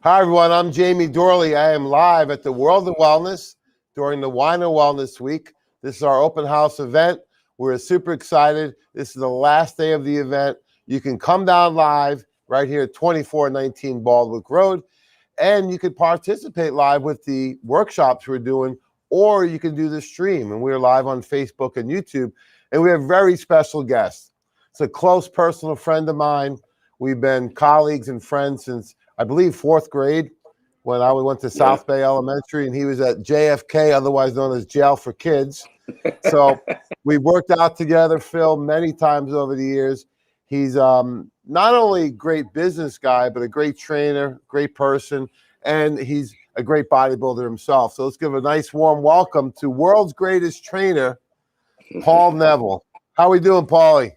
Hi, everyone. I'm Jamie Dorley. I am live at the World of Wellness during the Wine and Wellness Week. This is our open house event. We're super excited. This is the last day of the event. You can come down live right here at 2419 Baldwick Road, and you can participate live with the workshops we're doing, or you can do the stream. And we're live on Facebook and YouTube, and we have very special guests. It's a close personal friend of mine. We've been colleagues and friends since, I believe, fourth grade, when I went to South Bay Elementary, and he was at JFK, otherwise known as Jail for Kids. So we worked out together, Phil, many times over the years. He's not only a great business guy, but a great trainer, great person, and he's a great bodybuilder himself. So let's give a nice warm welcome to world's greatest trainer, Paul Neville. How we doing, Paulie?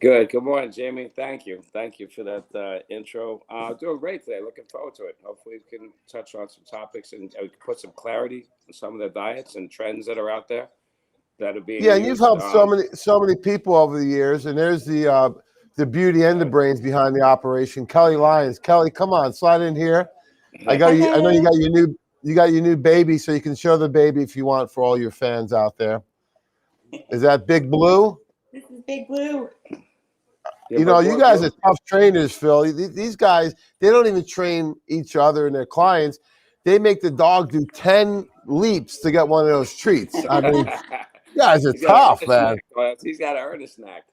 Good. Good morning, Jamie. Thank you. Thank you for that intro. Doing great today. Looking forward to it. Hopefully we can touch on some topics and put some clarity on some of the diets and trends that are out there that are being and used. you've helped so many people over the years. And there's the beauty and the brains behind the operation, Kelly Lyons. Kelly, come on, slide in here. I know you got your new baby, so you can show the baby if you want for all your fans out there. Is that Big Blue? This is Big Blue. You know, you guys are tough trainers, Phil. These guys, they don't even train each other and their clients. They make the dog do 10 leaps to get one of those treats. I mean, you guys are tough, man. He's got to earn a snack.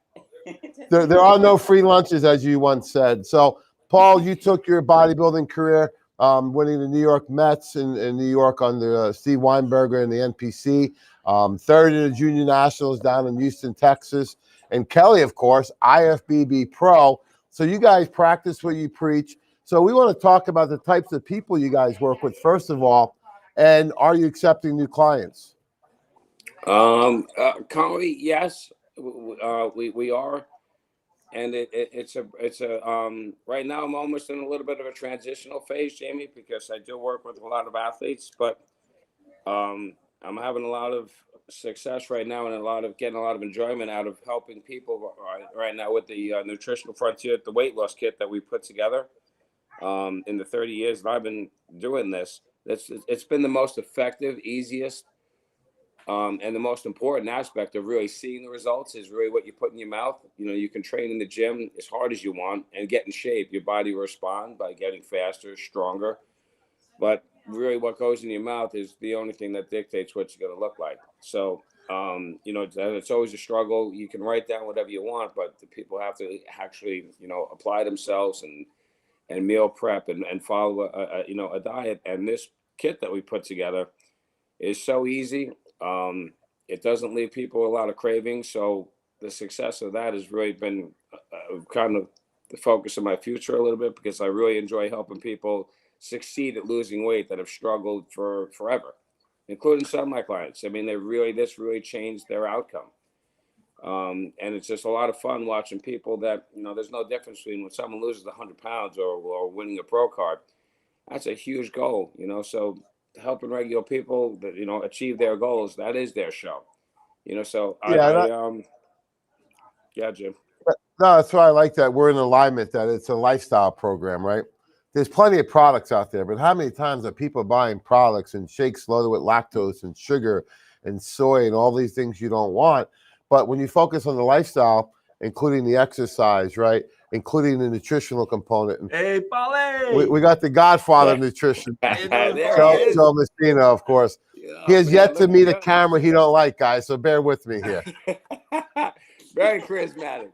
There are no free lunches, as you once said. So, Paul, you took your bodybuilding career, winning the New York Mets in New York under Steve Weinberger and the NPC, third in the Junior Nationals down in Houston, Texas. And Kelly, of course, IFBB Pro. So you guys practice what you preach. So we want to talk about the types of people you guys work with, first of all, and are you accepting new clients? Currently, yes, we are. And it's a right now I'm almost in a little bit of a transitional phase, Jamie, because I do work with a lot of athletes, but I'm having a lot of success right now and getting a lot of enjoyment out of helping people right now with the Nutritional Frontier, the weight loss kit that we put together in the 30 years that I've been doing this. It's been the most effective, easiest, and the most important aspect of really seeing the results is really what you put in your mouth. You know, you can train in the gym as hard as you want and get in shape. Your body will respond by getting faster, stronger. But really what goes in your mouth is the only thing that dictates what you're going to look like. So, you know, it's always a struggle. You can write down whatever you want, but the people have to actually, you know, apply themselves and meal prep and follow a diet. And this kit that we put together is so easy. It doesn't leave people a lot of cravings. So the success of that has really been kind of the focus of my future a little bit, because I really enjoy helping people succeed at losing weight that have struggled for forever, including some of my clients. I mean, this really changed their outcome. And it's just a lot of fun watching people that, you know, there's no difference between when someone loses 100 pounds or winning a pro card. That's a huge goal, you know, so helping regular people that, you know, achieve their goals, that is their show, you know, so yeah, Jim. No, that's why I like that. We're in alignment that it's a lifestyle program, right? There's plenty of products out there, but how many times are people buying products and shakes loaded with lactose and sugar and soy and all these things you don't want? But when you focus on the lifestyle, including the exercise, right, including the nutritional component. Hey, Paulie! We got the Godfather of nutrition, Joe Messina, of course. He has yet to meet a camera he don't like, guys, so bear with me here. Very charismatic.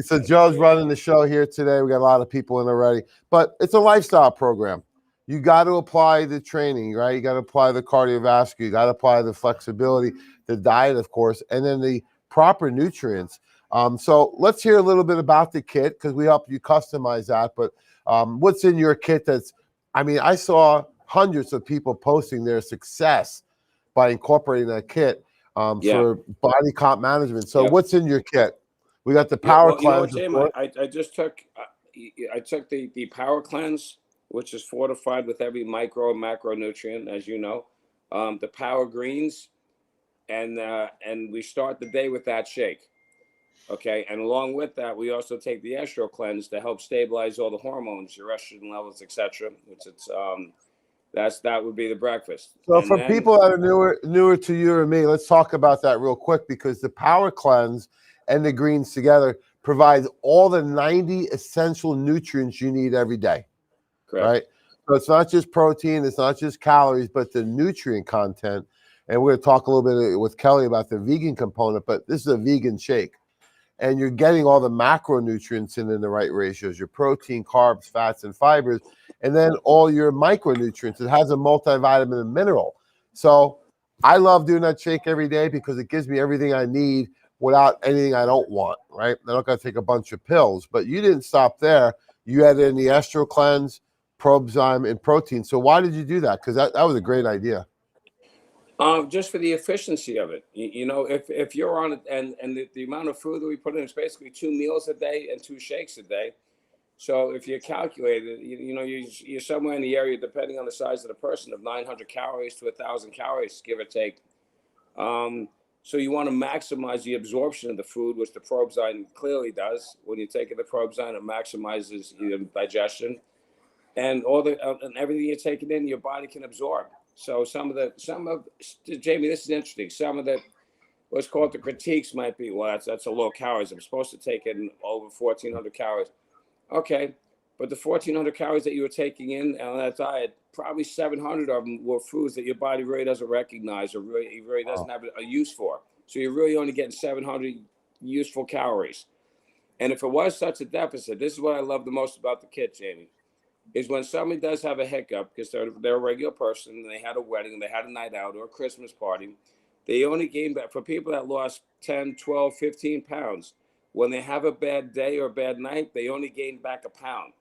So Joe's running the show here today. We got a lot of people in already, but it's a lifestyle program. You got to apply the training, right? You got to apply the cardiovascular. You got to apply the flexibility, the diet, of course, and then the proper nutrients. So let's hear a little bit about the kit, because we help you customize that. But what's in your kit I saw hundreds of people posting their success by incorporating that kit for body comp management. So what's in your kit? We got the power cleanse. You know what, Jim, I just took the power cleanse, which is fortified with every micro and macronutrient, as you know, the power greens, and we start the day with that shake. Okay, and along with that, we also take the estro cleanse to help stabilize all the hormones, your estrogen levels, etc. Which that would be the breakfast, So and for then people that are newer to you or me, let's talk about that real quick, because the power cleanse and the greens together provides all the 90 essential nutrients you need every day, correct. right? So it's not just protein, it's not just calories, but the nutrient content. And we're going to talk a little bit with Kelly about the vegan component, but this is a vegan shake. And you're getting all the macronutrients in the right ratios, your protein, carbs, fats, and fibers, and then all your micronutrients. It has a multivitamin and mineral. So I love doing that shake every day because it gives me everything I need without anything I don't want, right? I don't got to take a bunch of pills. But you didn't stop there. You added in the estro cleanse, probzyme, and protein. So why did you do that? Because that was a great idea. Just for the efficiency of it, if you're on it, and the amount of food that we put in is basically 2 meals a day and 2 shakes a day. So if you calculate it, you're somewhere in the area, depending on the size of the person, of 900 calories to 1,000 calories, give or take. So you want to maximize the absorption of the food, which the Probzyme clearly does. When you're taking the Probzyme, it maximizes your digestion, and and everything you're taking in, your body can absorb. So Jamie, this is interesting. Some of the what's called the critiques might be, well, that's a low calories. I'm supposed to take in over 1,400 calories. Okay, but the 1,400 calories that you were taking in on that diet, probably 700 of them were foods that your body really doesn't recognize, or really doesn't have a use for. So you're really only getting 700 useful calories. And if it was such a deficit, this is what I love the most about the kit, Jamie, is when somebody does have a hiccup because they're a regular person and they had a wedding, they had a night out or a Christmas party, they only gain back. For people that lost 10, 12, 15 pounds, when they have a bad day or a bad night, they only gain back a pound.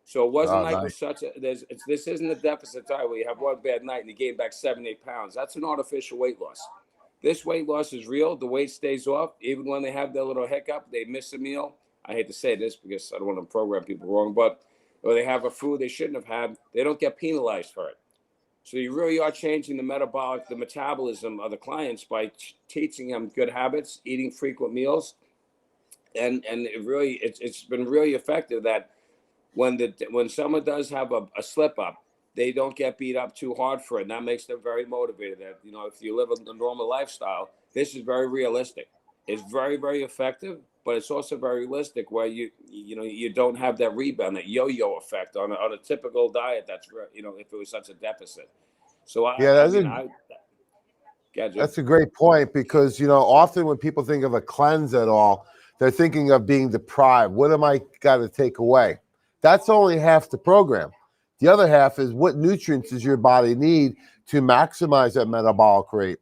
So it wasn't Oh, like it nice. was this isn't a deficit diet where you have one bad night and you gain back 7, 8 pounds. That's an artificial weight loss. This weight loss is real. The weight stays off. Even when they have their little hiccup, they miss a meal. I hate to say this because I don't want to program people wrong, but or they have a food they shouldn't have had, they don't get penalized for it. So you really are changing the metabolism of the clients by teaching them good habits, eating frequent meals, and it's been really effective that when someone does have a slip up, they don't get beat up too hard for it, and that makes them very motivated. That if you live a normal lifestyle, this is very realistic. It's very very effective, but it's also very realistic where you don't have that rebound, that yo-yo effect on a typical diet. If it was such a deficit. So Yeah, I mean I get you. that's a great point, because often when people think of a cleanse at all, they're thinking of being deprived. What am I got to take away? That's only half the program. The other half is what nutrients does your body need to maximize that metabolic rate,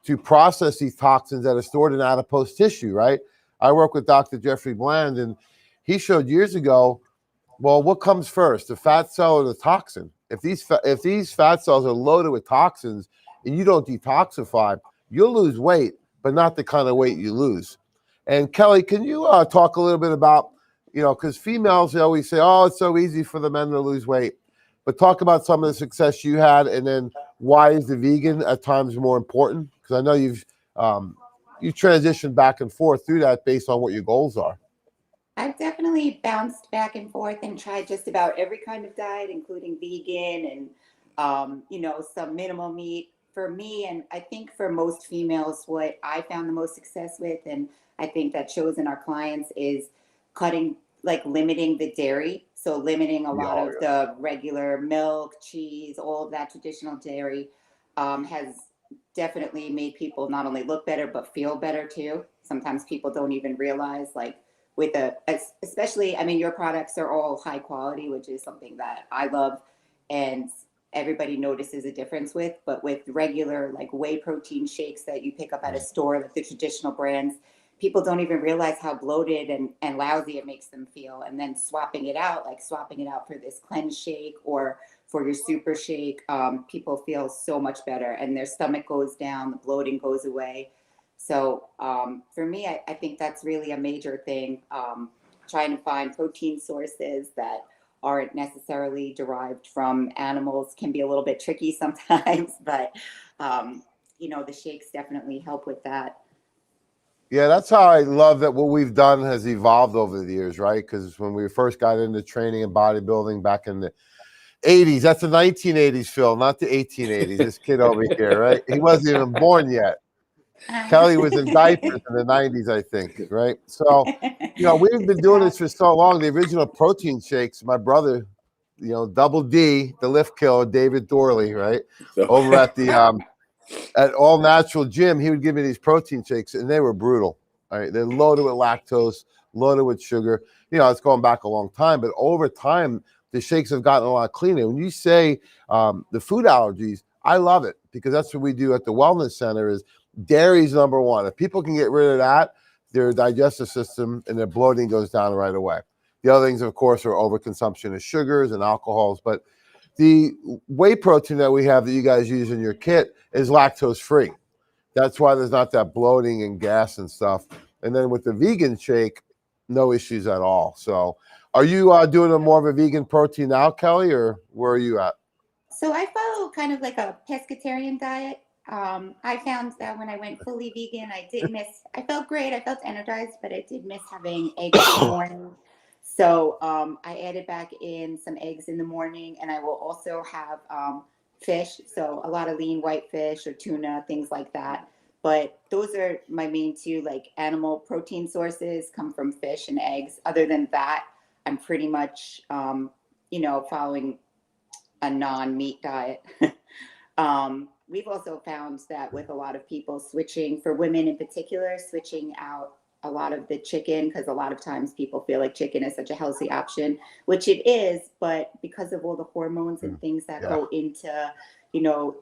to process these toxins that are stored in adipose tissue, right? I work with Dr. Jeffrey Bland, and he showed years ago, well, what comes first, the fat cell or the toxin? If these fat cells are loaded with toxins and you don't detoxify, you'll lose weight, but not the kind of weight you lose. And Kelly, can you talk a little bit about, because females, they always say, oh, it's so easy for the men to lose weight, but talk about some of the success you had, and then why is the vegan at times more important? Because I know you transitioned back and forth through that based on what your goals are. I've definitely bounced back and forth and tried just about every kind of diet, including vegan and, some minimal meat. For me, and I think for most females, what I found the most success with, and I think that shows in our clients, is cutting, like limiting the dairy. So limiting a lot Yeah, of the regular milk, cheese, all of that traditional dairy has definitely made people not only look better, but feel better too. Sometimes people don't even realize, like, especially, I mean, your products are all high quality, which is something that I love, and everybody notices a difference with. But with regular, like, whey protein shakes that you pick up at a store, like the traditional brands, people don't even realize how bloated and lousy it makes them feel. And then swapping it out, like swapping it out for this cleanse shake or for your super shake, people feel so much better, and their stomach goes down, the bloating goes away. So for me, I think that's really a major thing. Trying to find protein sources that aren't necessarily derived from animals can be a little bit tricky sometimes, but the shakes definitely help with that. Yeah, that's how I love that what we've done has evolved over the years, right? Because when we first got into training and bodybuilding back in the 80s, that's the 1980s, Phil, not the 1880s. This kid over here, right? He wasn't even born yet. Kelly was in diapers in the 90s, I think, right? So, we've been doing this for so long. The original protein shakes, my brother, Double D, the lift killer, David Dorley, right? Over at the at All Natural Gym, he would give me these protein shakes, and they were brutal. All right, they're loaded with lactose, loaded with sugar. It's going back a long time, but over time, the shakes have gotten a lot cleaner. When you say the food allergies, I love it because that's what we do at the Wellness Center. Is dairy's number one. If people can get rid of that, their digestive system and their bloating goes down right away. The other things, of course, are overconsumption of sugars and alcohols, but the whey protein that we have that you guys use in your kit is lactose free. That's why there's not that bloating and gas and stuff. And then with the vegan shake, no issues at all. So are you doing a more of a vegan protein now, Kelly, or where are you at? So I follow kind of like a pescatarian diet. I found that when I went fully vegan, I felt great. I felt energized, but I did miss having eggs in the morning. So I added back in some eggs in the morning, and I will also have fish. So a lot of lean white fish or tuna, things like that. But those are my main two, like animal protein sources come from fish and eggs. Other than that, I'm pretty much, following a non-meat diet. We've also found that with a lot of people switching, for women in particular, switching out a lot of the chicken, because a lot of times people feel like chicken is such a healthy option, which it is, but because of all the hormones and things that go into,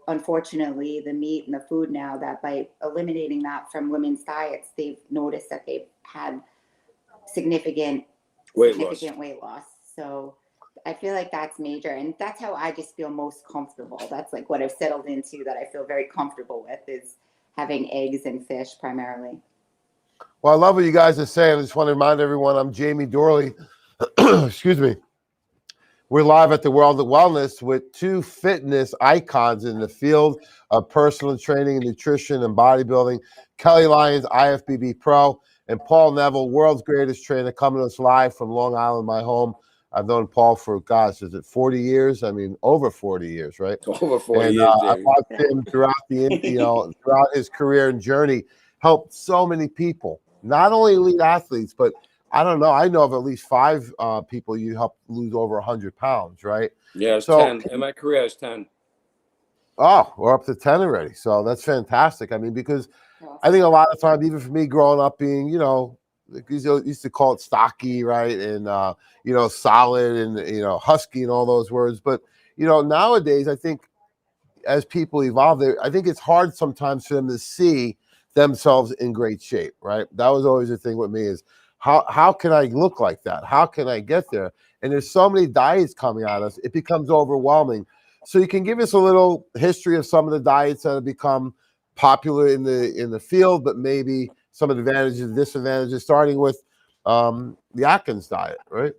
unfortunately, the meat and the food now, that by eliminating that from women's diets, they've noticed that they've had significant weight loss. So I feel like that's major, and that's how I just feel most comfortable. That's like what I've settled into, that I feel very comfortable with, is having eggs and fish primarily. Well, I love what you guys are saying. I just want to remind everyone I'm Jamie Dorley. Excuse me. We're live at the World of Wellness with two fitness icons in the field of personal training, nutrition, and bodybuilding. Kelly Lyons, IFBB Pro, and Paul Neville, world's greatest trainer, coming to us live from Long Island, my home. I've known Paul for, gosh, is it 40 years? I mean, over 40 years, right? Over 40 years, I've watched him throughout throughout his career and journey, helped so many people, not only elite athletes, but I don't know. I know of at least 5 people you helped lose over 100 pounds, right? Yeah, it's 10. In my career, it's 10. Oh, we're up to 10 already. So that's fantastic. I mean, because I think a lot of times, even for me growing up being, used to call it stocky, right? And, solid and, husky and all those words. But, nowadays, I think as people evolve, I think it's hard sometimes for them to see themselves in great shape, right? That was always the thing with me is how can I look like that? How can I get there? And there's so many diets coming at us, it becomes overwhelming. So you can give us a little history of some of the diets that have become popular in the field, but maybe some advantages and disadvantages, starting with the Atkins diet, right?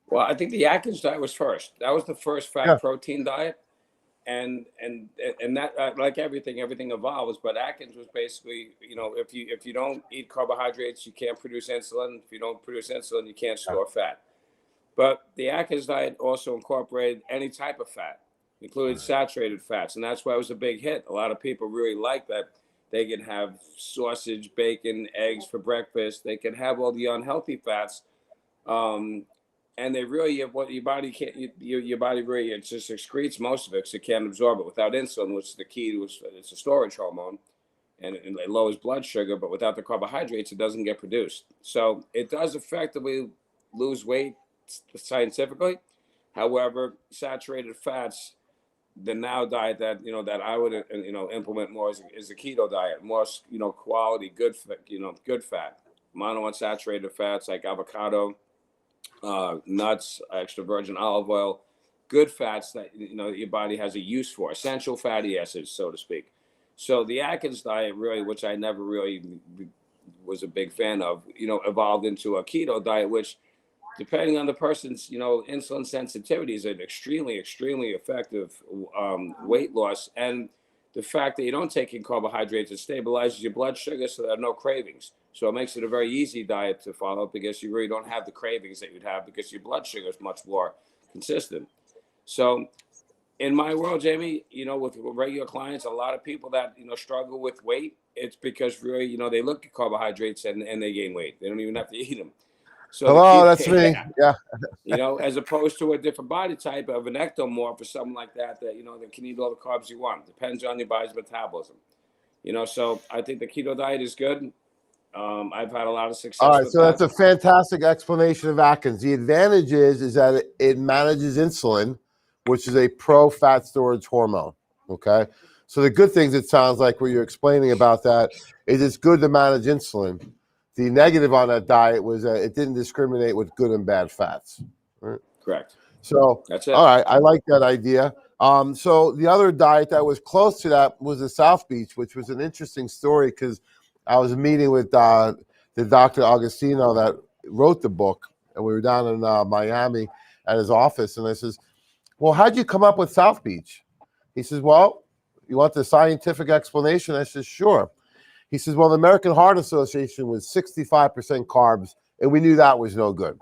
Well, I think the Atkins diet was first. That was the first fat protein diet. And that like everything evolves. But Atkins was basically, if you don't eat carbohydrates, you can't produce insulin. If you don't produce insulin, you can't store fat. But the Atkins diet also incorporated any type of fat, including saturated fats, and that's why it was a big hit. A lot of people really like that. They can have sausage, bacon, eggs for breakfast. They can have all the unhealthy fats. And they really, what your body can't, your body really, it just excretes most of it because it can't absorb it. Without insulin, which is the key to it's a storage hormone, and it lowers blood sugar, but without the carbohydrates, it doesn't get produced. So it does effectively lose weight scientifically. However, saturated fats, the now diet that I would implement more is the keto diet, more quality good fat, monounsaturated fats like avocado, nuts, extra virgin olive oil, good fats that your body has a use for, essential fatty acids, so to speak. So the Atkins diet, really, which I never really was a big fan of, evolved into a keto diet, which, depending on the person's insulin sensitivity, is an extremely effective weight loss. And the fact that you don't take in carbohydrates, it stabilizes your blood sugar, so there are no cravings. So it makes it a very easy diet to follow because you really don't have the cravings that you'd have because your blood sugar is much more consistent. So in my world, Jamie, with regular clients, a lot of people that, struggle with weight, it's because really, they look at carbohydrates and they gain weight. They don't even have to eat them. So the Hello, key, that's me. Yeah. as opposed to a different body type of an ectomorph or something like that, that can eat all the carbs you want. Depends on your body's metabolism. So I think the keto diet is good. I've had a lot of All success right, with so that's that. a fantastic explanation of Atkins. The advantage is that it manages insulin, which is a pro-fat storage hormone. Okay, so the good things, it sounds like what you're explaining about that, is it's good to manage insulin. The negative on that diet was that it didn't discriminate with good and bad fats. Right? Correct. So, That's all it. right, I like that idea. So the other diet that was close to that was the South Beach, which was an interesting story because I was meeting with the Dr. Augustino that wrote the book, and we were down in Miami at his office, and I says, well, how'd you come up with South Beach? He says, well, you want the scientific explanation? I says, sure. He says, well, the American Heart Association was 65% carbs, and we knew that was no good.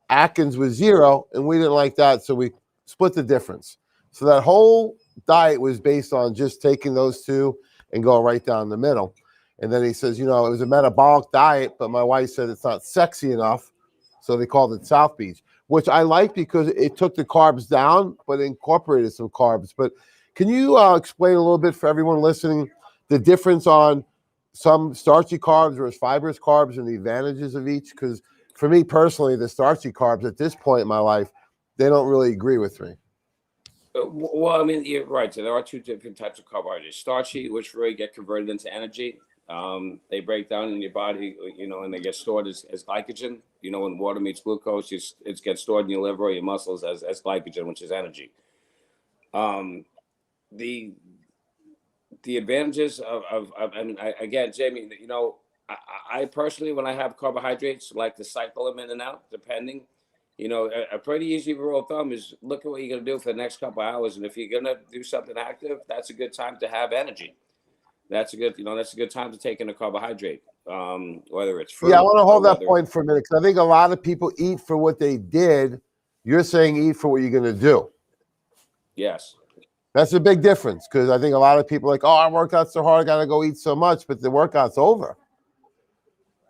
Atkins was 0, and we didn't like that, so we split the difference. So that whole diet was based on just taking those two and going right down the middle. And then he says, it was a metabolic diet, but my wife said it's not sexy enough, so they called it South Beach, which I like because it took the carbs down, but incorporated some carbs. But can you explain a little bit for everyone listening the difference on some starchy carbs versus fibrous carbs and the advantages of each? Because for me personally, the starchy carbs at this point in my life, they don't really agree with me. Well, I mean, you're right. So there are two different types of carbohydrates: starchy, which really get converted into energy. They break down in your body, and they get stored as glycogen. When water meets glucose, it gets stored in your liver or your muscles as glycogen, which is energy. The the advantages again, Jamie, I personally, when I have carbohydrates, like to cycle them in and out, depending. A pretty easy rule of thumb is look at what you're going to do for the next couple of hours, and if you're going to do something active, that's a good time to have energy. That's a good time to take in a carbohydrate, whether it's Yeah, I fruit want to or hold that whether. point for a minute because I think a lot of people eat for what they did. You're saying eat for what you're going to do. Yes. That's a big difference because I think a lot of people are like, oh, I worked out so hard, I got to go eat so much, but the workout's over.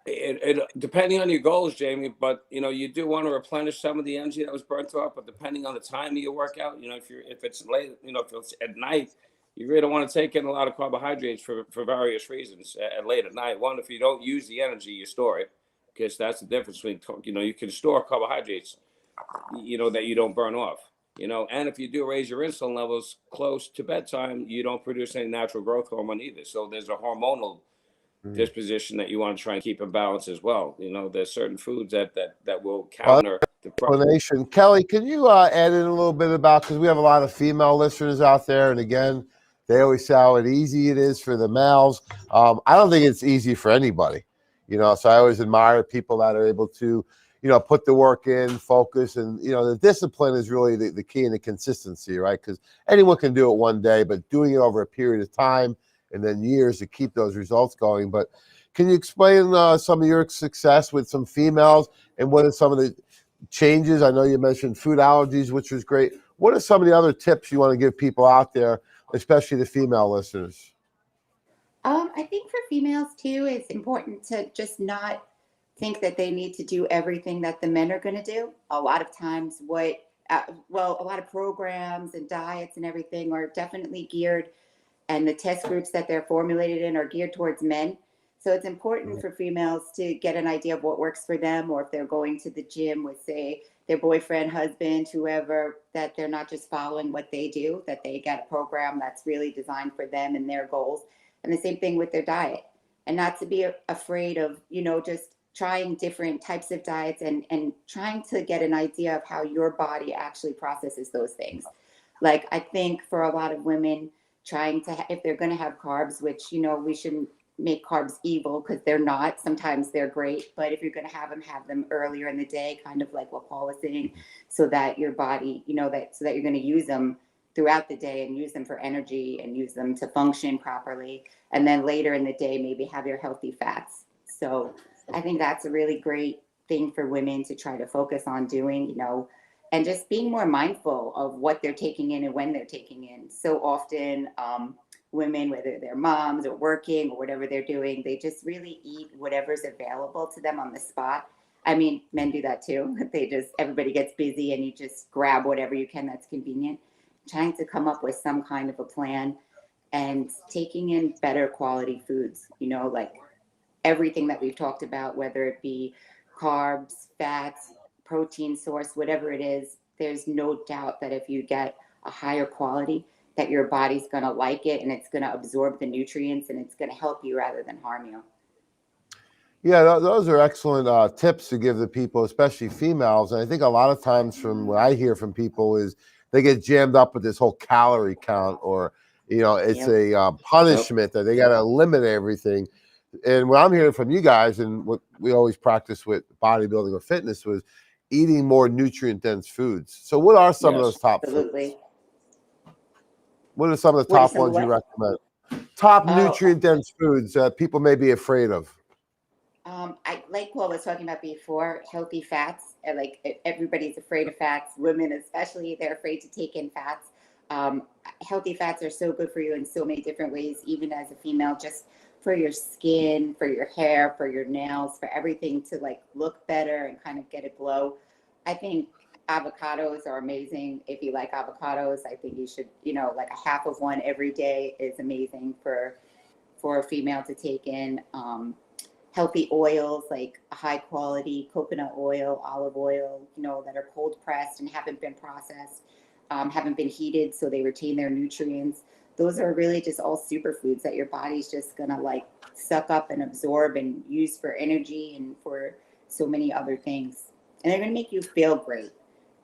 It depending on your goals, Jamie, but you do want to replenish some of the energy that was burnt off. But depending on the time of your workout, if it's late, if it's at night, you really don't want to take in a lot of carbohydrates for various reasons. At late at night, one, if you don't use the energy, you store it, because that's the difference between you can store carbohydrates, that you don't burn off. And if you do raise your insulin levels close to bedtime, you don't produce any natural growth hormone either. So there's a hormonal disposition that you want to try and keep in balance as well. There's certain foods that will Well, counter the explanation. Kelly, can you add in a little bit about, because we have a lot of female listeners out there, and again, they always say how easy it is for the males. I don't think it's easy for anybody, so I always admire people that are able to, put the work in, focus, and, the discipline is really the key, and the consistency, right? Because anyone can do it one day, but doing it over a period of time and then years to keep those results going. But can you explain some of your success with some females and what are some of the changes? I know you mentioned food allergies, which was great. What are some of the other tips you want to give people out there, especially the female listeners? I think for females too, it's important to just not think that they need to do everything that the men are going to do. A lot of times, a lot of programs and diets and everything are definitely geared, and the test groups that they're formulated in are geared towards men. So it's important for females to get an idea of what works for them, or if they're going to the gym with, say, their boyfriend, husband, whoever, that they're not just following what they do, that they get a program that's really designed for them and their goals. And the same thing with their diet. And not to be afraid of, just trying different types of diets and trying to get an idea of how your body actually processes those things. Like, I think for a lot of women, trying to, if they're going to have carbs, which, we shouldn't make carbs evil because they're not. Sometimes they're great, but if you're going to have them earlier in the day, kind of like what Paul was saying, so that your body, so that you're going to use them throughout the day and use them for energy and use them to function properly. And then later in the day, maybe have your healthy fats. So I think that's a really great thing for women to try to focus on doing, and just being more mindful of what they're taking in and when they're taking in. So often, women, whether they're moms or working or whatever they're doing, they just really eat whatever's available to them on the spot. I mean, men do that too. Everybody gets busy and you just grab whatever you can that's convenient. Trying to come up with some kind of a plan and taking in better quality foods, like everything that we've talked about, whether it be carbs, fats, protein source, whatever it is, there's no doubt that if you get a higher quality, that your body's going to like it and it's going to absorb the nutrients and it's going to help you rather than harm you. Yeah, those are excellent tips to give the people, especially females. And I think a lot of times from what I hear from people is they get jammed up with this whole calorie count, or, it's a punishment that they got to eliminate everything. And what I'm hearing from you guys, and what we always practice with bodybuilding or fitness, was eating more nutrient-dense foods. So what are some of those top Absolutely. foods? What are some of the top ones you recommend? Top nutrient-dense foods that people may be afraid of. I like Paul was talking about before, healthy fats. Like everybody's afraid of fats. Women especially, they're afraid to take in fats. Healthy fats are so good for you in so many different ways, even as a female, just for your skin, for your hair, for your nails, for everything to like look better and kind of get a glow. I think avocados are amazing. If you like avocados, I think you should, like a half of one every day is amazing for a female to take in. Healthy oils, like high quality coconut oil, olive oil, that are cold pressed and haven't been processed, haven't been heated, so they retain their nutrients. Those are really just all superfoods that your body's just gonna like suck up and absorb and use for energy and for so many other things. And they're gonna make you feel great.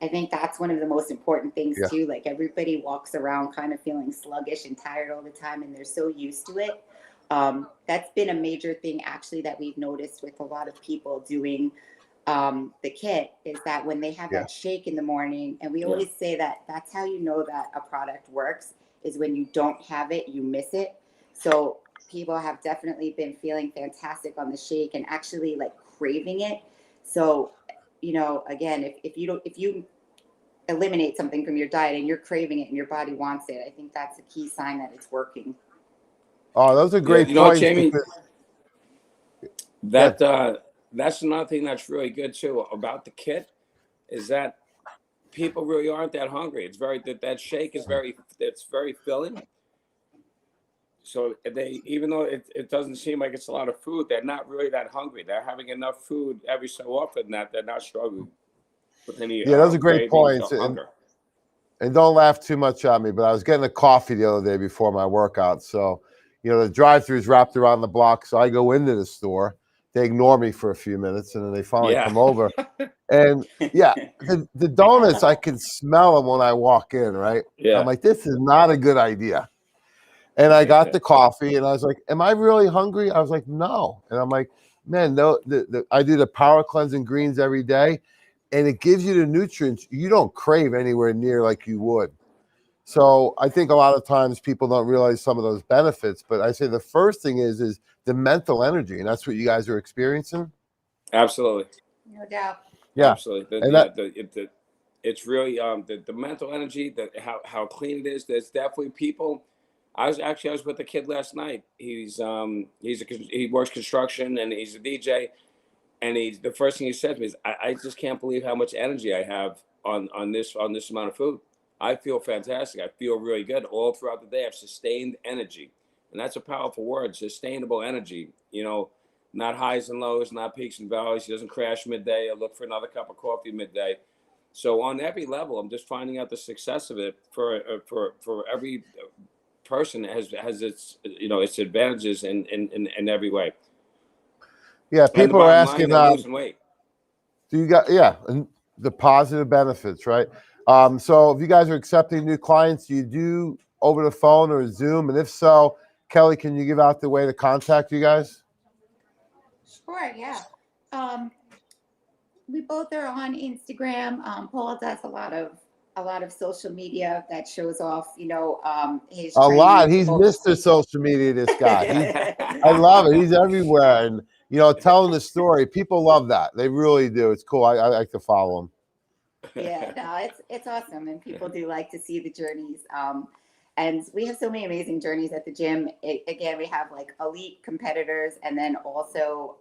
I think that's one of the most important things too. Like everybody walks around kind of feeling sluggish and tired all the time, and they're so used to it. That's been a major thing actually that we've noticed with a lot of people doing the kit, is that when they have that shake in the morning, and we always say that that's how you know that a product works, is when you don't have it, you miss it. So people have definitely been feeling fantastic on the shake and actually like craving it. So, again, if you eliminate something from your diet and you're craving it and your body wants it, I think that's a key sign that it's working. Oh, those are great points. Jamie, that's another thing that's really good too about the kit, is that people really aren't that hungry. It's that shake is it's very filling. So even though it doesn't seem like it's a lot of food, they're not really that hungry. They're having enough food every so often that they're not struggling with any those are great points. And don't laugh too much at me, but I was getting a coffee the other day before my workout. So, the drive-thru is wrapped around the block. So I go into the store. They ignore me for a few minutes, and then they finally come over. And the donuts, I can smell them when I walk in, right? Yeah. I'm like, this is not a good idea. And I got the coffee, and I was like, am I really hungry? I was like, no. And I'm like, man, no. I do the power cleansing greens every day, and it gives you the nutrients you don't crave anywhere near like you would. So I think a lot of times people don't realize some of those benefits. But I say the first thing is the mental energy, and that's what you guys are experiencing. Absolutely, no doubt. Yeah, absolutely. It's really the mental energy, how clean it is. There's definitely people. I was with a kid last night. He works construction and he's a DJ. And the first thing he said to me is, I just can't believe how much energy I have on this amount of food. I feel fantastic. I feel really good all throughout the day. I have sustained energy. And that's a powerful word, sustainable energy. Not highs and lows, not peaks and valleys. He doesn't crash midday or look for another cup of coffee midday. So on every level, I'm just finding out the success of it for every person has its its advantages in every way. Yeah, people are asking losing weight. Do you got and the positive benefits, right? So if you guys are accepting new clients, you do over the phone or Zoom, and if so, Kelly, can you give out the way to contact you guys? Sure, yeah. We both are on Instagram. Paul does a lot of social media that shows off, his a lot. He's Mr. Social Media, this guy. I love it. He's everywhere. And telling the story. People love that. They really do. It's cool. I like to follow them. Yeah, no, it's awesome, and people do like to see the journeys. And we have so many amazing journeys at the gym. Again, we have like elite competitors, and then also,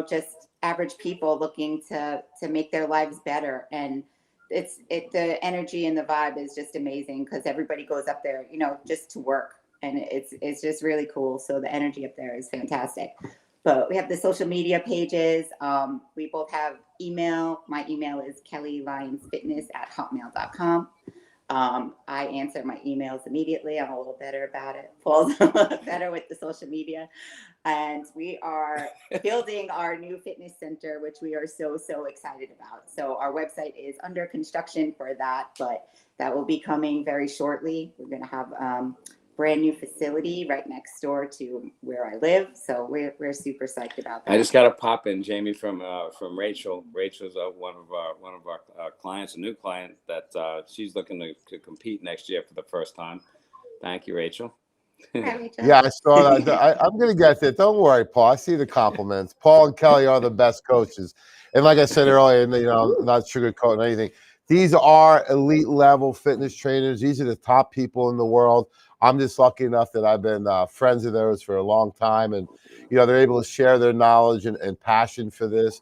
just average people looking to make their lives better. And the energy and the vibe is just amazing because everybody goes up there, just to work, and it's just really cool. So the energy up there is fantastic. But we have the social media pages. We both have email. My email is kellylionsfitness@hotmail.com. I answer my emails immediately. I'm a little better about it. Paul's a little better with the social media. And we are building our new fitness center, which we are so, so excited about. So our website is under construction for that, but that will be coming very shortly. We're going to have brand new facility right next door to where I live. So we're super psyched about that. I just got a pop in, Jamie, from Rachel. Rachel's one of our clients, a new client that she's looking to compete next year for the first time. Thank you, Rachel. Hi, Rachel. Yeah, I saw that. I'm going to get there. Don't worry, Paul. I see the compliments. Paul and Kelly are the best coaches. And like I said earlier, not sugarcoating anything. These are elite level fitness trainers. These are the top people in the world. I'm just lucky enough that I've been friends of theirs for a long time. And, they're able to share their knowledge and passion for this.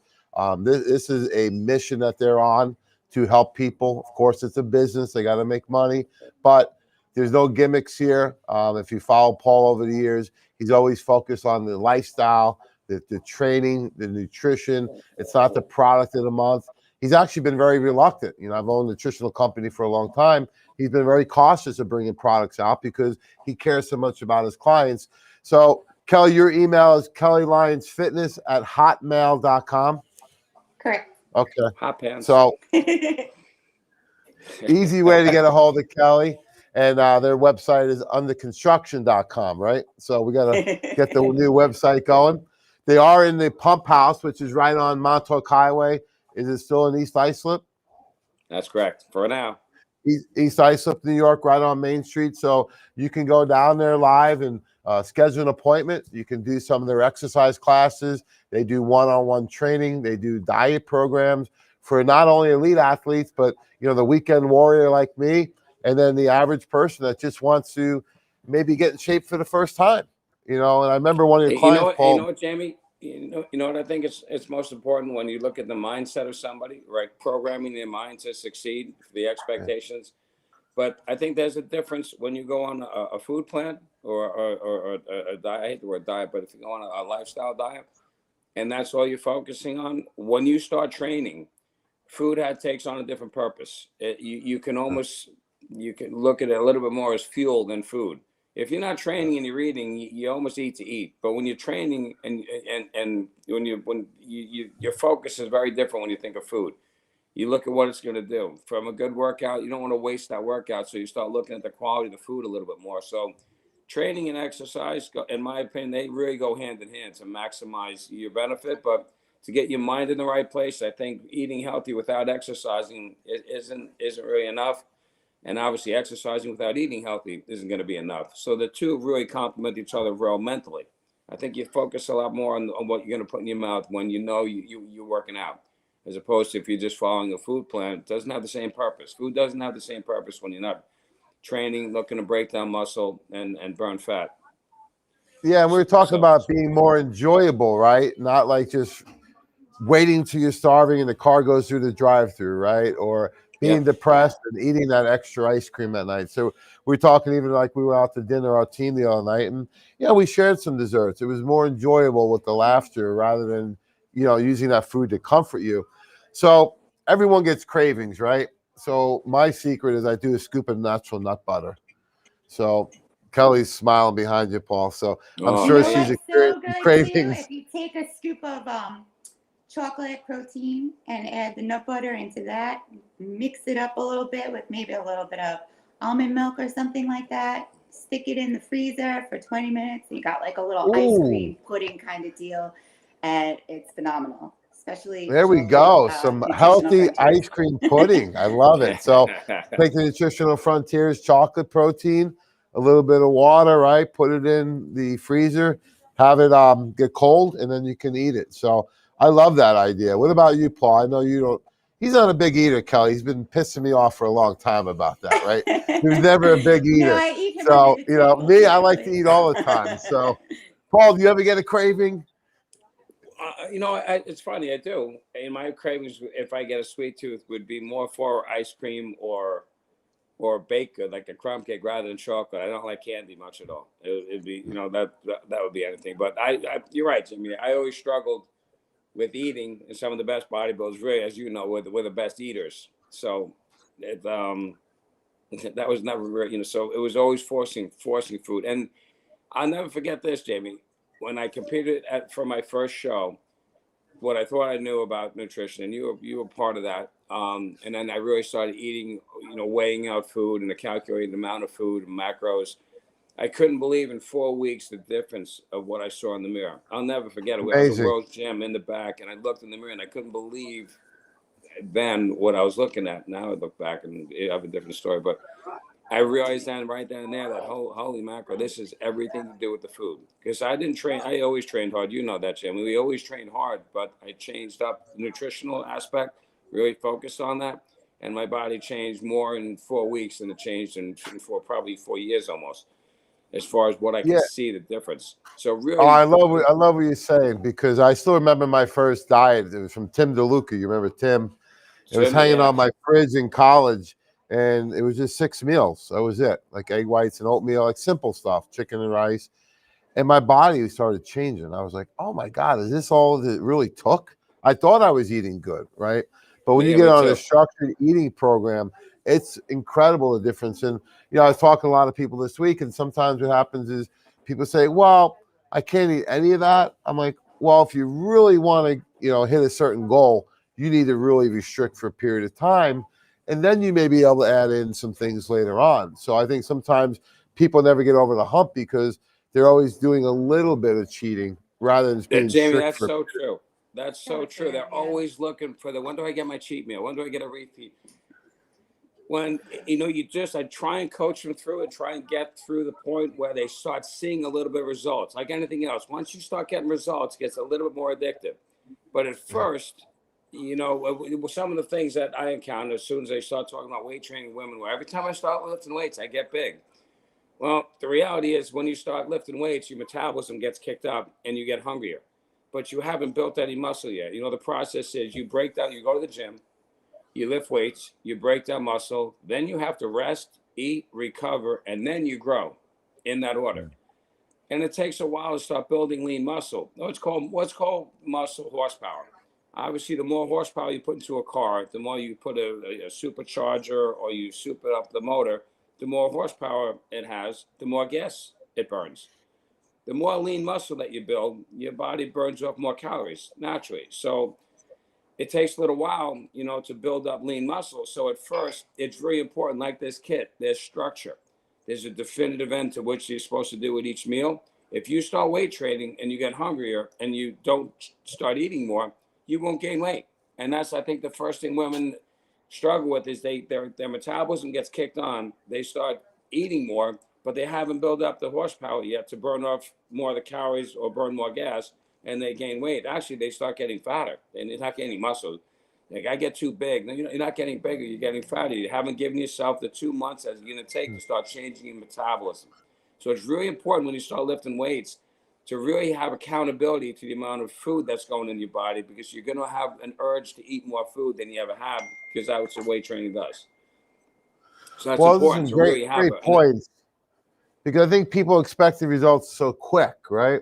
This is a mission that they're on to help people. Of course, it's a business. They got to make money. But there's no gimmicks here. If you follow Paul over the years, he's always focused on the lifestyle, the training, the nutrition. It's not the product of the month. He's actually been very reluctant. I've owned a nutritional company for a long time. He's been very cautious of bringing products out because he cares so much about his clients. So, Kelly, your email is kellylionsfitness@hotmail.com. Correct. Okay. Hot pants. So, easy way to get a hold of Kelly. And their website is underconstruction.com, right? So we got to get the new website going. They are in the Pump House, which is right on Montauk Highway. Is it still in East Islip? That's correct. For now. East Islip, New York, right on Main Street. So you can go down there live and schedule an appointment. You can do some of their exercise classes. They do one-on-one training. They do diet programs for not only elite athletes, but, the weekend warrior like me. And then the average person that just wants to maybe get in shape for the first time, And I remember one of your clients, Paul. You know what, Jamie? You know what I think it's most important when you look at the mindset of somebody, right? Programming their mind to succeed for the expectations. But I think there's a difference when you go on a food plan or a diet. I hate the word diet, but if you go on a lifestyle diet, and that's all you're focusing on, when you start training, food takes on a different purpose. You can look at it a little bit more as fuel than food. If you're not training and you're eating, you almost eat to eat. But when you're training and when your focus is very different when you think of food. You look at what it's going to do. From a good workout, you don't want to waste that workout, so you start looking at the quality of the food a little bit more. So training and exercise, in my opinion, they really go hand in hand to maximize your benefit. But to get your mind in the right place, I think eating healthy without exercising isn't really enough. And obviously exercising without eating healthy isn't going to be enough. So the two really complement each other well mentally. I think you focus a lot more on what you're going to put in your mouth when you're working out, as opposed to if you're just following a food plan. It doesn't have the same purpose. Food doesn't have the same purpose when you're not training, looking to break down muscle and burn fat. Yeah, and we were talking about being more enjoyable, right? Not like just waiting till you're starving and the car goes through the drive-through, right? Or being depressed and eating that extra ice cream at night. So we're talking even like we went out to dinner, our team the other night, and we shared some desserts. It was more enjoyable with the laughter rather than using that food to comfort you. So everyone gets cravings, right? So my secret is I do a scoop of natural nut butter. So Kelly's smiling behind you, Paul. So I'm sure she's experiencing cravings. Too, if you take a scoop of chocolate protein and add the nut butter into that, mix it up a little bit with maybe a little bit of almond milk or something like that, stick it in the freezer for 20 minutes. You got like a little ice cream pudding kind of deal, and it's phenomenal. Especially there we go, some healthy ice cream pudding. I love it. So take the Nutritional Frontiers chocolate protein, a little bit of water, right? Put it in the freezer, have it get cold, and then you can eat it. So I love that idea. What about you, Paul? I know you don't. He's not a big eater, Kelly. He's been pissing me off for a long time about that, right? He was never a big No, eater. I eat him under So, the you know, table me, I like to usually. eat all the time. So, Paul, do you ever get a craving? It's funny. I do. And my cravings, if I get a sweet tooth, would be more for ice cream or baked good, like a crumb cake, rather than chocolate. I don't like candy much at all. It'd be, that would be anything. But you're right, Jimmy. I always struggled with eating, and some of the best bodybuilders, really, as you know, were the best eaters. So it that was never really, So it was always forcing food. And I'll never forget this, Jamie. When I competed for my first show, what I thought I knew about nutrition, and you were part of that. And then I really started eating, weighing out food and calculating the amount of food and macros. I couldn't believe in 4 weeks the difference of what I saw in the mirror. I'll never forget it. I was at Amazing. World's Gym in the back, and I looked in the mirror, and I couldn't believe then what I was looking at. Now I look back and I have a different story, but I realized then right then and there that holy macro, this is everything to do with the food. Because I didn't train, I always trained hard. You know that, Jim. We always trained hard, but I changed up the nutritional aspect, really focused on that. And my body changed more in 4 weeks than it changed in probably 4 years almost, as far as what I Yeah. could see the difference. So Oh, really, I love what you're saying, because I still remember my first diet. It was from Tim DeLuca. You remember Tim? It was Jimmy, hanging yeah. on my fridge in college, and it was just 6 meals. That was it, like egg whites and oatmeal, like simple stuff, chicken and rice. And my body started changing. I was like, oh my God, is this all that it really took? I thought I was eating good, right? But when you Yeah, get me on a too. structured eating program, it's incredible the difference. And, I was talking to a lot of people this week, and sometimes what happens is people say, well, I can't eat any of that. I'm like, well, if you really want to, hit a certain goal, you need to really restrict for a period of time. And then you may be able to add in some things later on. So I think sometimes people never get over the hump because they're always doing a little bit of cheating rather than just being Jamie, strict that's for. so true. That's so true. Fair, They're yeah. always looking for when do I get my cheat meal? When do I get a repeat? When I try and coach them through it, try and get through the point where they start seeing a little bit of results. Like anything else, once you start getting results, it gets a little bit more addictive. But at first, some of the things that I encounter as soon as they start talking about weight training women, where every time I start lifting weights, I get big. Well, the reality is when you start lifting weights, your metabolism gets kicked up and you get hungrier, but you haven't built any muscle yet. The process is you break down, you go to the gym, you lift weights, you break down muscle, then you have to rest, eat, recover, and then you grow in that order. And it takes a while to start building lean muscle. What's called muscle horsepower. Obviously, the more horsepower you put into a car, the more you put a supercharger or you super up the motor, the more horsepower it has, the more gas it burns. The more lean muscle that you build, your body burns off more calories naturally. So it takes a little while, to build up lean muscle. So at first, it's very important, like this kit, there's structure. There's a definitive end to what you're supposed to do with each meal. If you start weight training and you get hungrier and you don't start eating more, you won't gain weight. And that's, I think, the first thing women struggle with is their metabolism gets kicked on. They start eating more, but they haven't built up the horsepower yet to burn off more of the calories or burn more gas, and they gain weight. Actually, they start getting fatter, and they're not getting muscle. Like, I get too big. No, you're not getting bigger. You're getting fatter. You haven't given yourself the 2 months that it's going to take to start changing your metabolism. So it's really important when you start lifting weights to really have accountability to the amount of food that's going in your body, because you're going to have an urge to eat more food than you ever have, because that's what weight training does. So that's Well, those are important some to great, really have great points, because I think people expect the results so quick, right?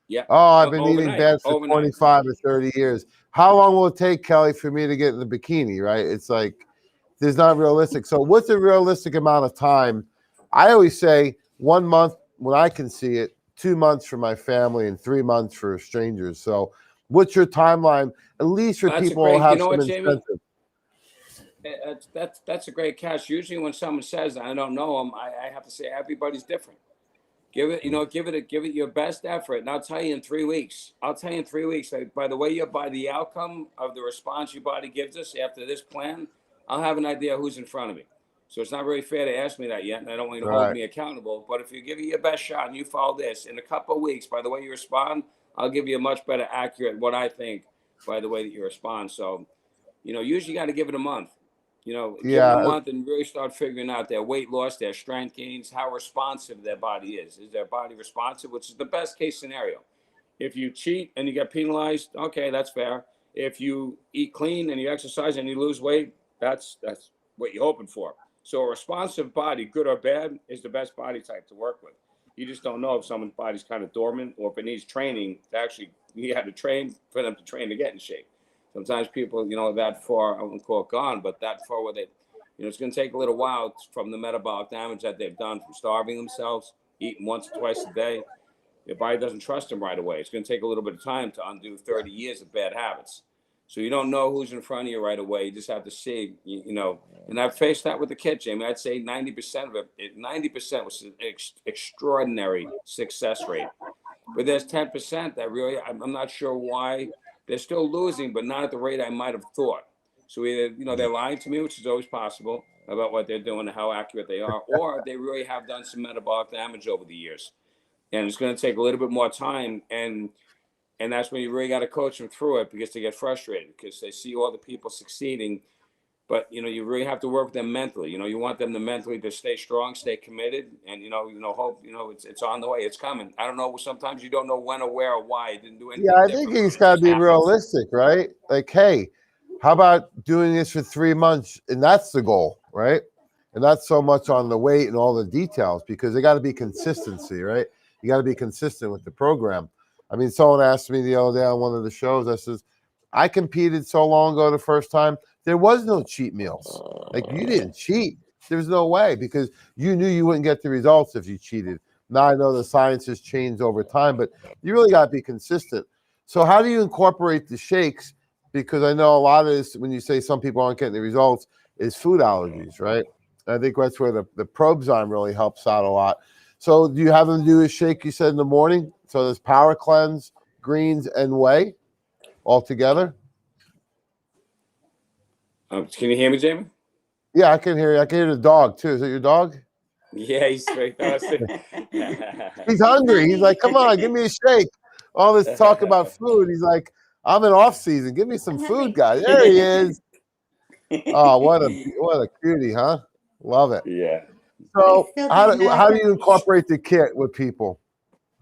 yeah, Oh, I've been eating overnight. bad for 25 or 30 years. How long will it take, Kelly, for me to get in the bikini, right? It's like, there's not realistic. So what's a realistic amount of time? I always say 1 month when I can see it, 2 months for my family, and 3 months for strangers. So what's your timeline, at least for That's a people who great. You have know some what, Jamie? incentive? That's a great catch. Usually, when someone says I don't know them, I have to say everybody's different. Give it, give it your best effort, and I'll tell you in 3 weeks. I'll tell you in 3 weeks. By the way, by the outcome of the response your body gives us after this plan, I'll have an idea who's in front of me. So it's not really fair to ask me that yet, and I don't want you to hold Right. me accountable. But if you give it your best shot and you follow this, in a couple of weeks, by the way you respond, I'll give you a much better accurate what I think by the way that you respond. So, usually you got to give it a month. Give it a Yeah. month and really start figuring out their weight loss, their strength gains, how responsive their body is. Is their body responsive, which is the best case scenario. If you cheat and you get penalized, okay, that's fair. If you eat clean and you exercise and you lose weight, that's what you're hoping for. So a responsive body, good or bad, is the best body type to work with. You just don't know if someone's body's kind of dormant or if it needs training to actually, you had to train for them to train to get in shape. Sometimes people, that far, I wouldn't call it gone, but that far where they, it's going to take a little while from the metabolic damage that they've done from starving themselves, eating once or twice a day. Your body doesn't trust them right away. It's going to take a little bit of time to undo 30 years of bad habits. So you don't know who's in front of you right away. You just have to see, And I've faced that with the kid, Jamie. I'd say 90% of it, 90% was an extraordinary success rate. But there's 10% that really, I'm not sure why they're still losing, but not at the rate I might have thought. So either, they're lying to me, which is always possible, about what they're doing and how accurate they are, or they really have done some metabolic damage over the years. And it's going to take a little bit more time, and that's when you really got to coach them through it, because they get frustrated because they see all the people succeeding, but you really have to work with them mentally. You want them to mentally to stay strong, stay committed, and hope it's on the way, it's coming. I don't know, sometimes you don't know when or where or why. You didn't do Yeah, anything I think different, he's it got to just be happens. realistic, right? Like, hey, how about doing this for 3 months? And that's the goal, right? And not so much on the weight and all the details, because they got to be consistency, right? You got to be consistent with the program. I mean, someone asked me the other day on one of the shows, I says, I competed so long ago the first time, there was no cheat meals. Like, you didn't cheat. There's no way, because you knew you wouldn't get the results if you cheated. Now I know the science has changed over time, but you really got to be consistent. So how do you incorporate the shakes? Because I know a lot of this, when you say some people aren't getting the results, is food allergies, right? I think that's where the Probzyme really helps out a lot. So do you have them do a shake, you said, in the morning? So there's Power Cleanse, greens, and whey all together? Can you hear me, Jamie? Yeah, I can hear you. I can hear the dog, too. Is it your dog? Yeah, he's straight. He's hungry. He's like, come on, give me a shake. All this talk about food. He's like, I'm in off season. Give me some food, guys. There he is. Oh, what a cutie, huh? Love it. Yeah. So Still how doing do you incorporate the kit with people?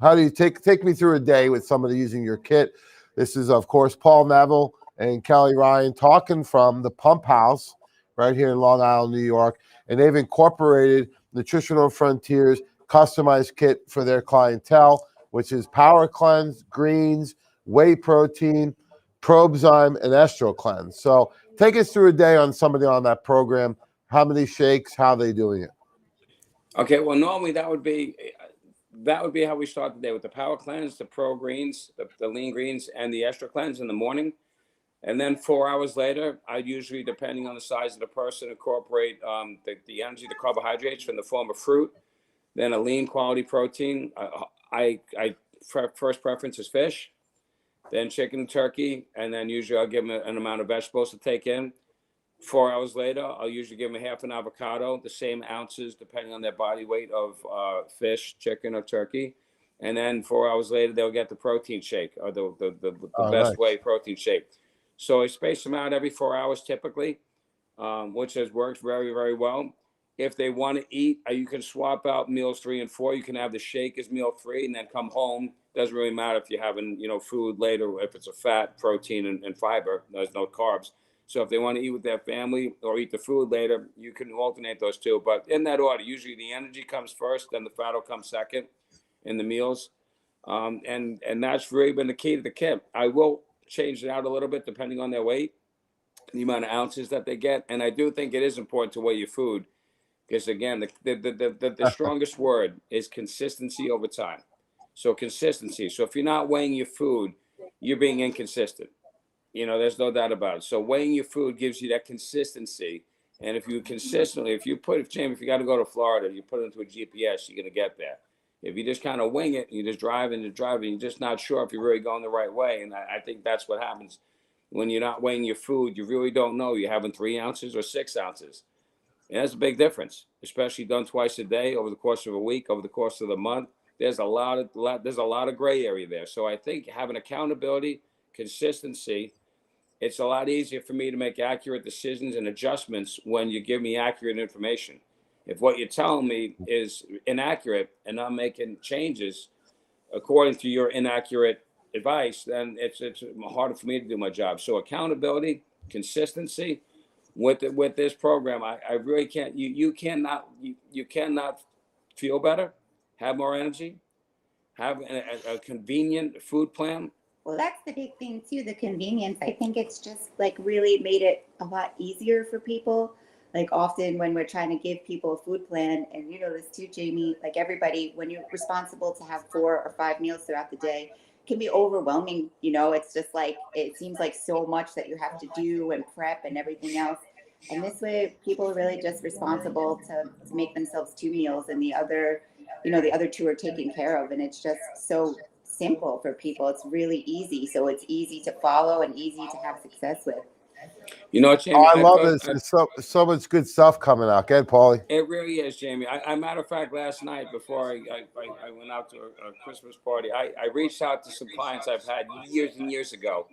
How do you take me through a day with somebody using your kit? This is, of course, Paul Neville and Kelly Ryan talking from the Pump House right here in Long Island, New York. And they've incorporated Nutritional Frontiers customized kit for their clientele, which is Power Cleanse, Greens, Whey Protein, Probzyme, and Estro Cleanse. So take us through a day on somebody on that program. How many shakes? How are they doing it? Okay, well, normally that would be how we start the day, with the Power Cleanse, the Pro Greens, the Lean Greens, and the Extra Cleanse in the morning. And then 4 hours later, I usually, depending on the size of the person, incorporate the energy, the carbohydrates from the form of fruit, then a lean quality protein. First preference is fish, then chicken and turkey, and then usually I'll give them an amount of vegetables to take in. 4 hours later, I'll usually give them half an avocado, the same ounces depending on their body weight of fish, chicken, or turkey. And then 4 hours later, they'll get the protein shake, or the Oh, best nice. way protein shake. So I space them out every 4 hours typically, which has worked very, very well. If they want to eat, you can swap out meals 3 and 4. You can have the shake as meal 3 and then come home. Doesn't really matter if you're having food later, if it's a fat, protein, and fiber. There's no carbs. So if they want to eat with their family or eat the food later, you can alternate those two. But in that order, usually the energy comes first, then the fat will come second in the meals. And that's really been the key to the kit. I will change it out a little bit depending on their weight, the amount of ounces that they get. And I do think it is important to weigh your food, because again, the strongest word is consistency over time. So consistency. So if you're not weighing your food, you're being inconsistent. There's no doubt about it. So weighing your food gives you that consistency. And if you consistently, if you got to go to Florida, you put it into a GPS, you're going to get there. If you just kind of wing it, you just drive and you're just not sure if you're really going the right way. And I think that's what happens when you're not weighing your food. You really don't know you're having 3 ounces or 6 ounces. And that's a big difference, especially done twice a day over the course of a week, over the course of the month. There's a lot of gray area there. So I think having accountability, consistency, it's a lot easier for me to make accurate decisions and adjustments when you give me accurate information. If what you're telling me is inaccurate and I'm making changes according to your inaccurate advice, then it's harder for me to do my job. So accountability, consistency with this program, I really can't. You cannot feel better, have more energy, have a convenient food plan. Well, that's the big thing too, the convenience. I think it's just like really made it a lot easier for people. Like often when we're trying to give people a food plan, and you know this too, Jamie, like everybody, when you're responsible to have 4 or 5 meals throughout the day, it can be overwhelming. You know, it's just like, it seems like so much that you have to do and prep and everything else. And this way, people are really just responsible to make themselves 2 meals, and the other, the other two are taken care of. And it's just so simple for people. It's really easy. So it's easy to follow and easy to have success with. You know, Jamie, Oh, I love this. There's so much good stuff coming out. Go ahead, Paulie. It really is, Jamie. Matter of fact, last night before I went out to a Christmas party, I reached out to some clients I've had years and years ago.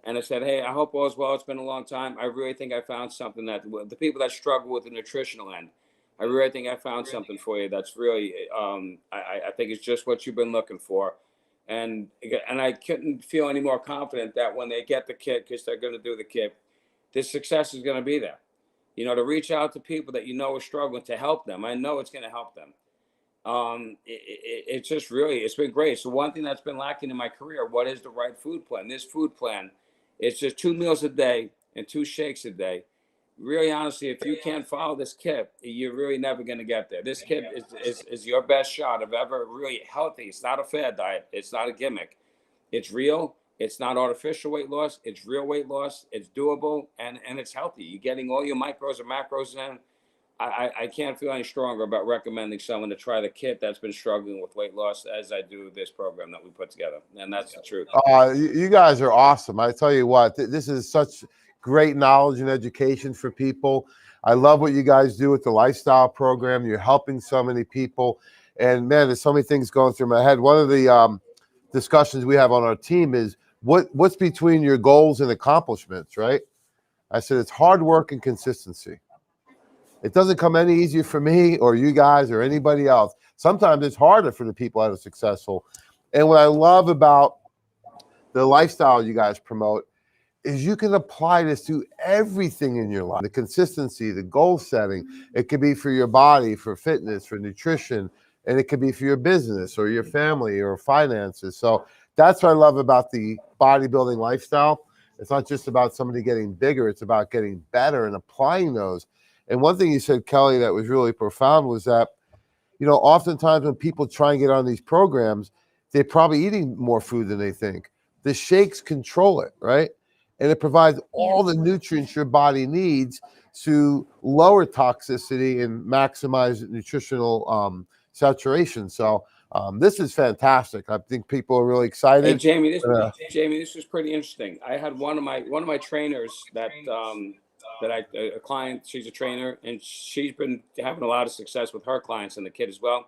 And I said, hey, I hope all's well. It's been a long time. I really think I found something that the people that struggle with the nutritional end, I really think I found something for you that's really, I think it's just what you've been looking for. And I couldn't feel any more confident that when they get the kit, because they're going to do the kit, this success is going to be there. You know, to reach out to people that you know are struggling, to help them. I know it's going to help them. It's just really, it's been great. So one thing that's been lacking in my career, what is the right food plan? This food plan, it's just 2 meals a day and 2 shakes a day. Really, honestly, if you can't follow this kit, you're really never going to get there. This kit is your best shot of ever really healthy. It's not a fad diet. It's not a gimmick. It's real. It's not artificial weight loss. It's real weight loss. It's doable, and it's healthy. You're getting all your micros and macros in. I can't feel any stronger about recommending someone to try the kit that's been struggling with weight loss as I do this program that we put together. And that's the truth. You guys are awesome. I tell you what, this is such great knowledge and education for people. I love what you guys do with the lifestyle program. You're helping so many people. And man, there's so many things going through my head. One of the discussions we have on our team is what's between your goals and accomplishments, right? I said it's hard work and consistency. It doesn't come any easier for me or you guys or anybody else. Sometimes it's harder for the people that are successful. And what I love about the lifestyle you guys promote is you can apply this to everything in your life. The consistency, the goal setting. It could be for your body, for fitness, for nutrition, and it could be for your business or your family or finances. So that's what I love about the bodybuilding lifestyle. It's not just about somebody getting bigger. It's about getting better and applying those. And one thing you said, Kelly, that was really profound was that, oftentimes when people try and get on these programs, they're probably eating more food than they think. The shakes control it, right? And it provides all the nutrients your body needs to lower toxicity and maximize nutritional saturation. So this is fantastic. I think people are really excited. Hey, Jamie, this was pretty interesting. I had one of my trainers that a client, she's a trainer, and she's been having a lot of success with her clients and the kid as well.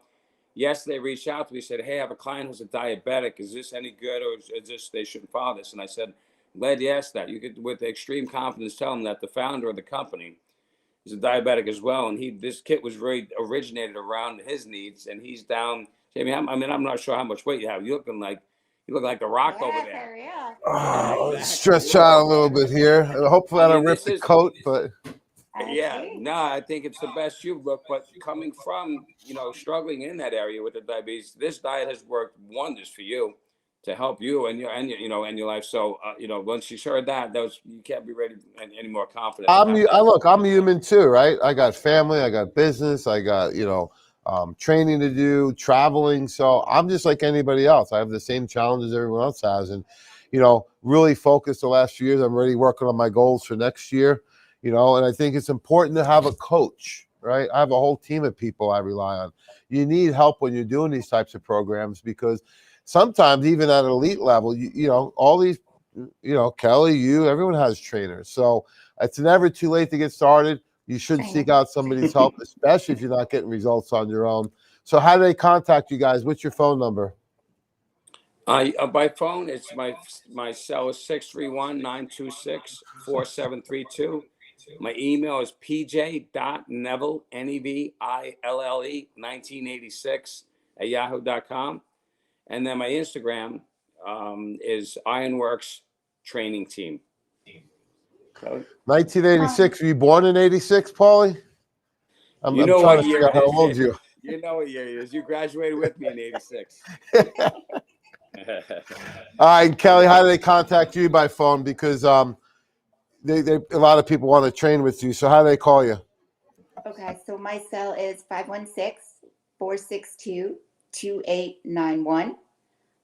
Yesterday, reached out to me, said, hey, I have a client who's a diabetic. Is this any good, or is this, they shouldn't follow this? And I said, glad you asked that. You could, with extreme confidence, tell them that the founder of the company is a diabetic as well. And this kit was really originated around his needs, and he's down. Jamie, I'm not sure how much weight you have. You look like the Rock over there. Yeah. Oh, exactly. Stretch out a little bit here. Hopefully I don't rip the coat, but yeah, no, I think it's the best you look. But coming from, struggling in that area with the diabetes, this diet has worked wonders for you to help you and your life. So, once you heard that, you can't be ready any more confident. I'm human too, right? I got family, I got business, I got, training to do, traveling. So I'm just like anybody else. I have the same challenges everyone else has. And, really focused the last few years. I'm already working on my goals for next year, and I think it's important to have a coach, right? I have a whole team of people I rely on. You need help when you're doing these types of programs, because sometimes even at an elite level, all these, Kelly, everyone has trainers. So it's never too late to get started. You should I seek know. out somebody's help, especially if you're not getting results on your own. So how do they contact you guys? What's your phone number? By phone, it's my cell is 631-926-4732. My email is pj.neville, Neville, 1986 at yahoo.com. And then my Instagram is Ironworks Training Team. So, 1986. Were you born in 86, Paulie? I'm you know trying what to year figure out it how is, old Jamie. you. You know what year it is. You graduated with me in 86. All right, Kelly, how do they contact you by phone? Because they a lot of people want to train with you. So how do they call you? Okay, so my cell is 516-462-2891.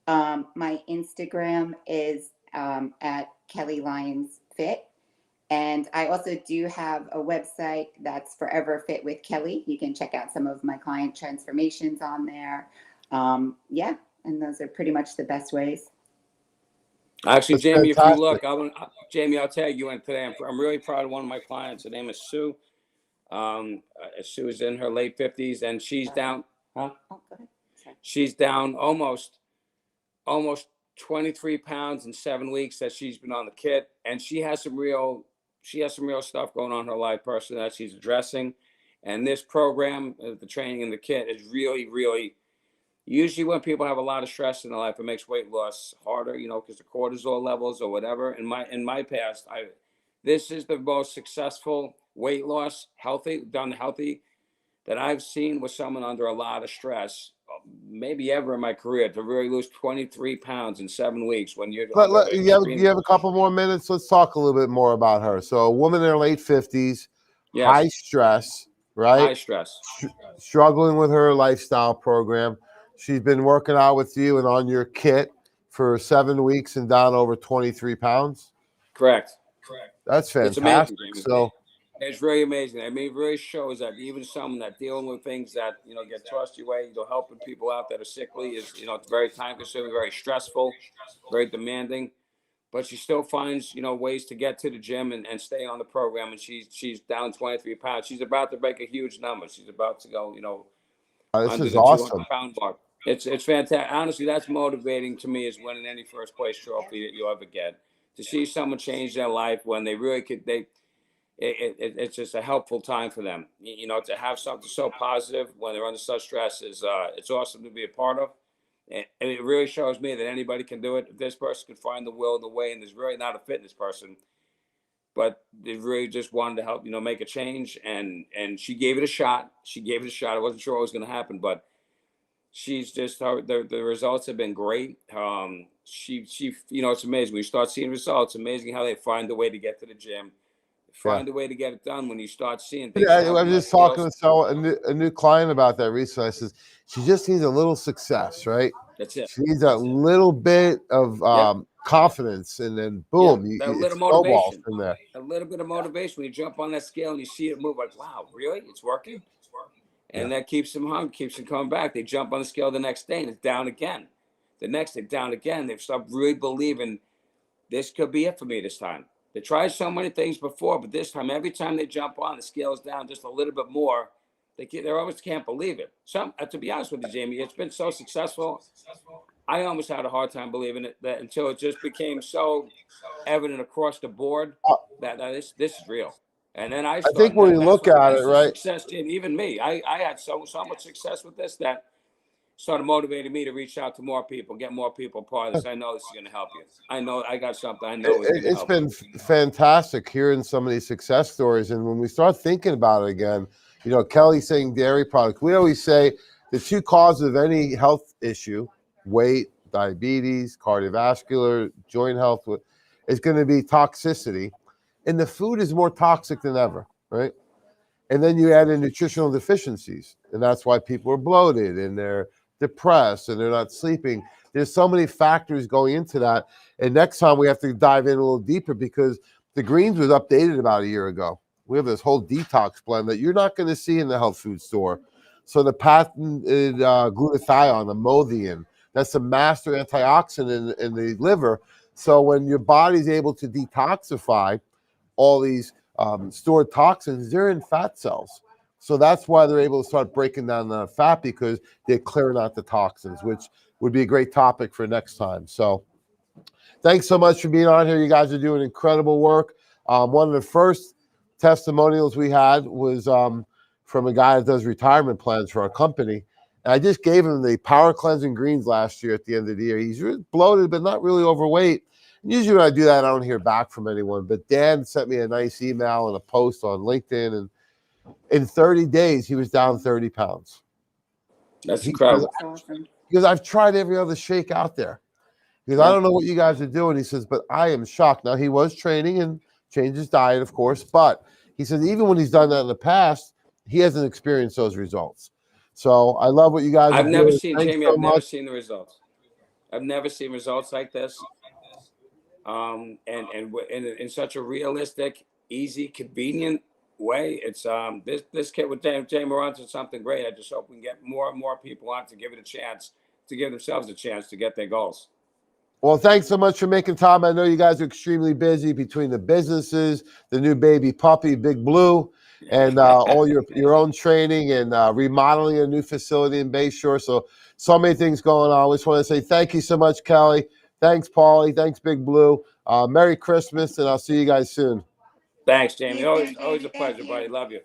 My Instagram is at Kelly Lyons Fit. And I also do have a website that's Forever Fit with Kelly. You can check out some of my client transformations on there. Yeah, and those are pretty much the best ways. Actually, That's Jamie, if you look, fantastic. Jamie, I'll tag you in today. I'm really proud of one of my clients. Her name is Sue. Sue is in her late 50s, and she's down. Huh? Oh, go ahead. Sorry. She's down almost 23 pounds in 7 weeks that she's been on the kit, and she has some real stuff going on in her life personally that she's addressing. And this program, the training and the kit, is really, really. Usually, when people have a lot of stress in their life, it makes weight loss harder, because the cortisol levels or whatever. In my past, this is the most successful weight loss, done healthy, that I've seen with someone under a lot of stress, maybe ever in my career, to really lose 23 pounds in 7 weeks when you're under You have a couple more minutes. Let's talk a little bit more about her. So a woman in her late 50s, high Yes, stress, right? high stress. Struggling with her lifestyle program. She's been working out with you and on your kit for 7 weeks and down over 23 pounds. Correct. That's It's amazing, fantastic. Jamie. So It's really amazing. I mean, it really shows that even someone that dealing with things that, get tossed your way, helping people out that are sickly is, it's very time consuming, very stressful, very demanding. But she still finds, ways to get to the gym and stay on the program. And she's down 23 pounds. She's about to break a huge number. She's about to go, this under is the 200 awesome. pound mark. It's fantastic. Honestly, that's motivating to me, is winning any first place trophy that you ever get. To see someone change their life when they really could, it's just a helpful time for them. To have something so positive when they're under such stress is it's awesome to be a part of. And it really shows me that anybody can do it. If this person can find the will, the way, and there's really not a fitness person, but they really just wanted to help, make a change. And she gave it a shot. I wasn't sure what was going to happen, but she's just, the results have been great. She it's amazing when you start seeing results. Amazing how they find a way to get to the gym, find a way to get it done. When you start seeing things I happen, was just talking to a new client about that recently. I says she just needs a little success, right? that's it. She needs a little bit of confidence, and then boom, That it little snowballs motivation, from there. a little bit of motivation. When you jump on that scale and you see it move, like, wow, really, it's working. And that keeps them hungry, keeps them coming back. They jump on the scale the next day and it's down again. The next day, down again. They've stopped really believing this could be it for me this time. They tried so many things before, but this time, every time they jump on, the scale is down just a little bit more. They almost can't believe it. To be honest with you, Jamie, it's been so successful. I almost had a hard time believing it, that until it just became so evident across the board that this is real. And then I think started. when you look at it, That's the right? success, Jamie. Even me, I had so much success with this that started motivating me to reach out to more people, get more people part of this. I know this is going to help you. I know I got something. I know it's going to It's help been you. fantastic hearing some of these success stories. And when we start thinking about it again, Kelly saying dairy products, we always say the two causes of any health issue, weight, diabetes, cardiovascular, joint health, is going to be toxicity. And the food is more toxic than ever, right? And then you add in nutritional deficiencies, and that's why people are bloated and they're depressed and they're not sleeping. There's so many factors going into that. And next time we have to dive in a little deeper, because the greens was updated about a year ago. We have this whole detox blend that you're not going to see in the health food store. So the patented glutathione, the Mothian, that's the master antioxidant in the liver. So when your body's able to detoxify all these stored toxins, they're in fat cells. So that's why they're able to start breaking down the fat, because they're clearing out the toxins, which would be a great topic for next time. So thanks so much for being on here. You guys are doing incredible work. One of the first testimonials we had was from a guy that does retirement plans for our company. And I just gave him the Power Cleansing Greens last year at the end of the year. He's really bloated, but not really overweight. And usually when I do that, I don't hear back from anyone. But Dan sent me a nice email and a post on LinkedIn. And in 30 days, he was down 30 pounds. That's incredible. That's awesome. Because I've tried every other shake out there. Because I don't know what you guys are doing. He says, but I am shocked. Now, he was training and changed his diet, of course. But he says, even when he's done that in the past, he hasn't experienced those results. So I love what you guys are doing. Never seen, Thanks Jamie, so I've never much. seen the results. I've never seen results like this. And in such a realistic, easy, convenient way. It's this kid with Jamie, we're onto something great. I just hope we can get more and more people on to give it a chance, to give themselves a chance to get their goals. Well, thanks so much for making time. I know you guys are extremely busy between the businesses, the new baby puppy, Big Blue, and all your own training and remodeling a new facility in Bayshore. So many things going on. I just want to say thank you so much, Kelly. Thanks, Paulie. Thanks, Big Blue. Merry Christmas, and I'll see you guys soon. Thanks, Jamie. See you soon, Always a Jamie. pleasure, Thank buddy. you. Love you.